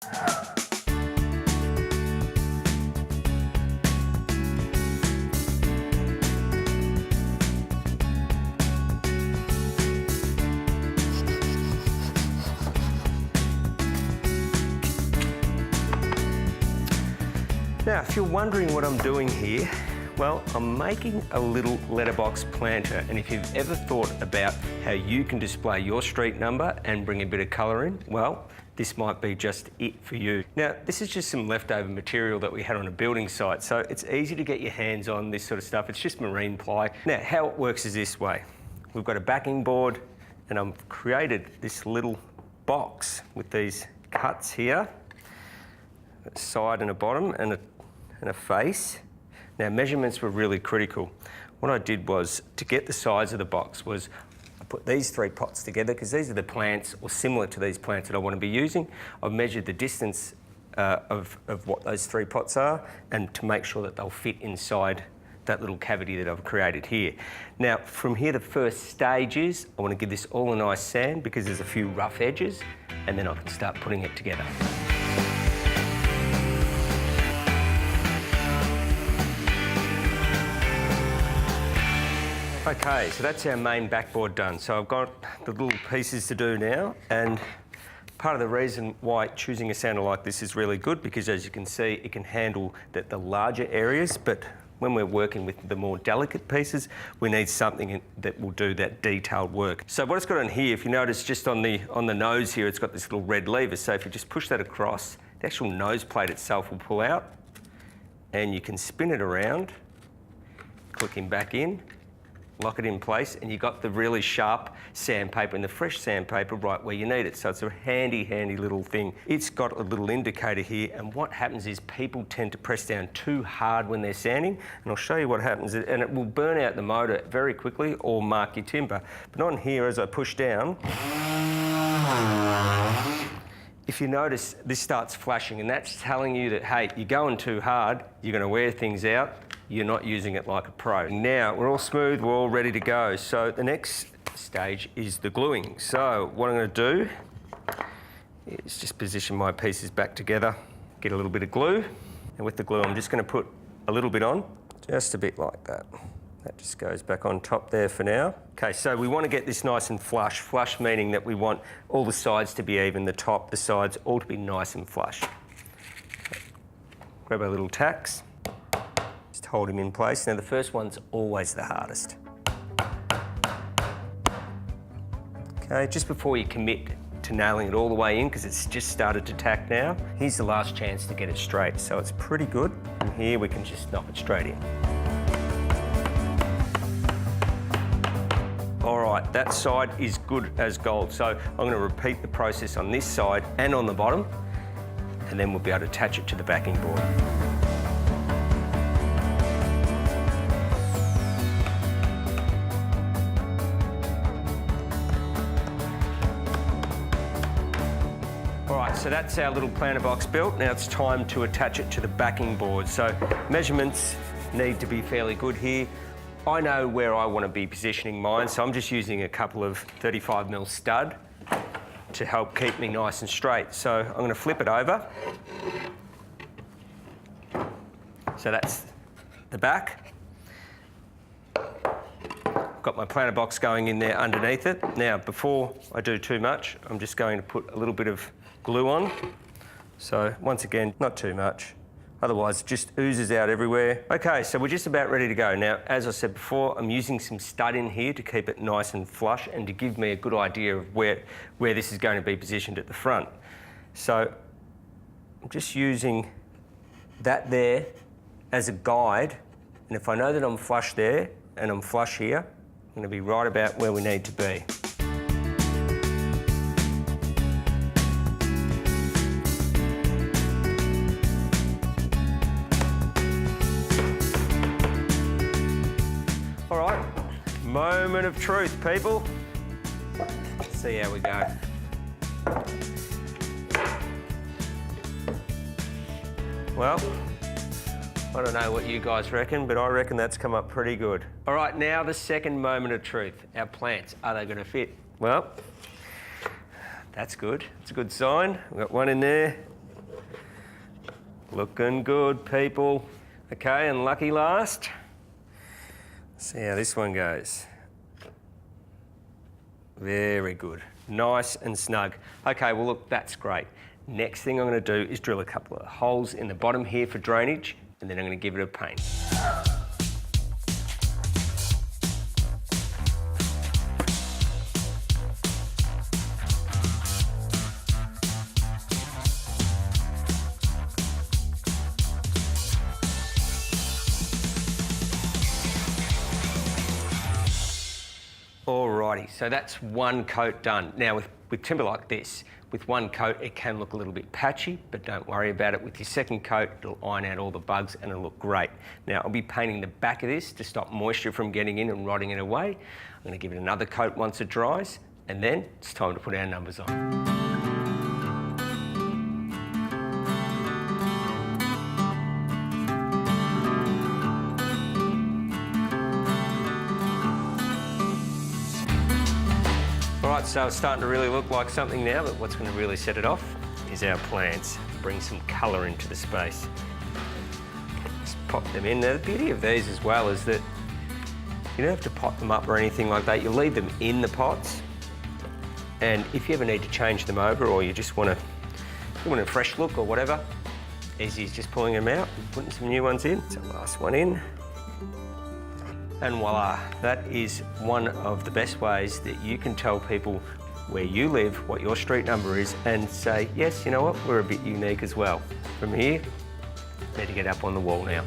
Now, if you're wondering what I'm doing here, well, I'm making a little letterbox planter, and if you've ever thought about how you can display your street number and bring a bit of colour in, well, this might be just it for you. Now, this is just some leftover material that we had on a building site, so it's easy to get your hands on this sort of stuff. It's just marine ply. Now, how it works is this way. We've got a backing board, and I've created this little box with these cuts here, a side and a bottom, and a face. Now, measurements were really critical. What I did was, to get the size of the box, was I put these 3 pots together, because these are the plants, or similar to these plants, that I want to be using. I've measured the distance of what those 3 pots are, and to make sure that they'll fit inside that little cavity that I've created here. Now, from here, the first stage is, I want to give this all a nice sand, because there's a few rough edges, and then I can start putting it together. Okay, so that's our main backboard done. So I've got the little pieces to do now, and part of the reason why choosing a sander like this is really good, because as you can see, it can handle the larger areas, but when we're working with the more delicate pieces, we need something that will do that detailed work. So what it's got on here, if you notice just on the nose here, it's got this little red lever. So if you just push that across, the actual nose plate itself will pull out, and you can spin it around, clicking back in, lock it in place, and you've got the really sharp sandpaper and the fresh sandpaper right where you need it. So it's a handy, handy little thing. It's got a little indicator here, and what happens is people tend to press down too hard when they're sanding, and I'll show you what happens, and it will burn out the motor very quickly or mark your timber. But on here, as I push down, if you notice, this starts flashing, and that's telling you that, hey, you're going too hard, you're going to wear things out, you're not using it like a pro. Now, we're all smooth, we're all ready to go. So the next stage is the gluing. So what I'm going to do is just position my pieces back together, get a little bit of glue, and with the glue I'm just going to put a little bit on, just a bit like that. That just goes back on top there for now. Okay, so we want to get this nice and flush. Flush meaning that we want all the sides to be even, the top, the sides, all to be nice and flush. Okay. Grab our little tacks. Just hold him in place. Now, the first one's always the hardest. Okay, just before you commit to nailing it all the way in, because it's just started to tack now, here's the last chance to get it straight. So it's pretty good. And here we can just knock it straight in. All right, that side is good as gold. So I'm going to repeat the process on this side and on the bottom, and then we'll be able to attach it to the backing board. So that's our little planter box built. Now it's time to attach it to the backing board. So measurements need to be fairly good here. I know where I want to be positioning mine, so I'm just using a couple of 35mm stud to help keep me nice and straight. So I'm going to flip it over. So that's the back. Got my planter box going in there underneath it. Now, before I do too much, I'm just going to put a little bit of glue on. So once again, not too much. Otherwise, it just oozes out everywhere. Okay, so we're just about ready to go. Now, as I said before, I'm using some stud in here to keep it nice and flush and to give me a good idea of where this is going to be positioned at the front. So I'm just using that there as a guide. And if I know that I'm flush there and I'm flush here, I'm going to be right about where we need to be. All right, moment of truth, people. Let's see how we go. Well, I don't know what you guys reckon, but I reckon that's come up pretty good. All right, now the second moment of truth. Our plants, are they going to fit? Well, that's good. It's a good sign. We've got one in there, Looking good, people. Okay, and lucky last. See how this one goes. Very good. Nice and snug. Okay, well look, that's great. Next thing I'm going to do is drill a couple of holes in the bottom here for drainage, and then I'm going to give it a paint. Alrighty, so that's one coat done. Now with timber like this, with one coat it can look a little bit patchy, but don't worry about it. With your second coat, it'll iron out all the bugs and it'll look great. Now I'll be painting the back of this to stop moisture from getting in and rotting it away. I'm going to give it another coat once it dries, and then it's time to put our numbers on. Alright, so it's starting to really look like something now, but what's going to really set it off is our plants. Bring some colour into the space. Just pop them in. Now the beauty of these as well is that you don't have to pot them up or anything like that. You leave them in the pots, and if you ever need to change them over, or you just want a fresh look or whatever, easy as just pulling them out and putting some new ones in. So last one in. And voila, that is one of the best ways that you can tell people where you live, what your street number is, and say, yes, you know what, we're a bit unique as well. From here, need to get up on the wall now.